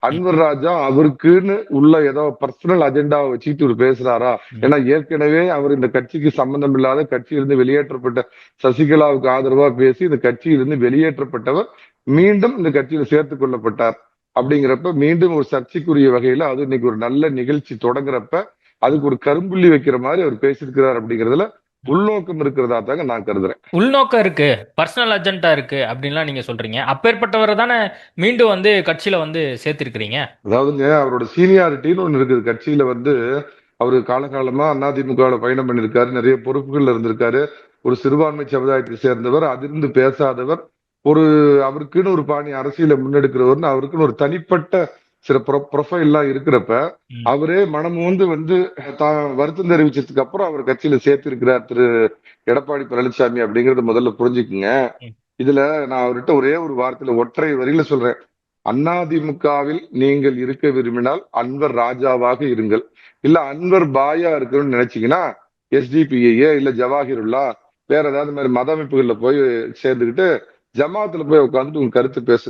ம், அன்வர் ராஜா அவருக்குன்னு உள்ள ஏதோ பர்சனல் அஜெண்டாவை வச்சுக்கிட்டு இவர் பேசுறாரா? ம். ஏன்னா ஏற்கனவே அவர் இந்த கட்சிக்கு சம்பந்தம் இல்லாத கட்சியிலிருந்து வெளியேற்றப்பட்ட சசிகலாவுக்கு ஆதரவா பேசி இந்த கட்சியிலிருந்து வெளியேற்றப்பட்டவர் மீண்டும் இந்த கட்சியில சேர்த்துக் கொள்ளப்பட்டார். அப்படிங்கிறப்ப மீண்டும் ஒரு சர்ச்சைக்குரிய வகையில அது இன்னைக்கு ஒரு நல்ல நிகழ்ச்சி தொடங்குறப்ப அதுக்கு ஒரு கரும்புள்ளி வைக்கிற மாதிரி அவர் பேசியிருக்கிறார் அப்படிங்கிறதுல உள்நோக்கம் இருக்கிறதா தாங்க நான் கருதுறேன். உள்நோக்கம் இருக்கு, பர்சனல் அஜெண்டா இருக்கு அப்படின்லாம் நீங்க சொல்றீங்க. அப்பேற்பட்டவரை தானே மீண்டும் வந்து கட்சியில வந்து சேர்த்திருக்கிறீங்க. அதாவதுங்க அவரோட சீனியாரிட்டின்னு ஒண்ணு இருக்குது கட்சியில வந்து. ம், அவரு காலகாலமா அதிமுகவுல பயணம் பண்ணியிருக்காரு, நிறைய பொறுப்புகள்ல இருந்திருக்காரு. ஒரு சிறுபான்மை சமுதாயத்தை சேர்ந்தவர், அதிர்ந்து பேசாதவர், ஒரு அவருக்குன்னு ஒரு பாணி அரசியலை முன்னெடுக்கிறவர்னு அவருக்குன்னு ஒரு தனிப்பட்ட சில ப்ரொஃபைல்லாம் இருக்கிறப்ப ம், அவரே மனமுந்து வந்து தான் வருத்தம் தெரிவிச்சதுக்கு அப்புறம் அவர் கட்சியில சேர்த்திருக்கிறார் திரு எடப்பாடி பழனிசாமி அப்படிங்கறத முதல்ல புரிஞ்சுக்குங்க. ம். இதுல நான் அவர்கிட்ட ஒரே ஒரு வார்த்தையில ஒற்றை வரியில சொல்றேன். அதிமுகவில் நீங்கள் இருக்க விரும்பினால் அன்வர் ராஜாவாக இருங்கள். இல்ல அன்வர் பாயா இருக்கணும்னு நினைச்சீங்கன்னா எஸ்டிபிஐ இல்ல ஜவாஹிருல்லா வேற ஏதாவது மாதிரி மத அமைப்புகள்ல போய் சேர்ந்துக்கிட்டு ஜமாத்துல போய் உட்காந்துட்டு உங்க கருத்து பேச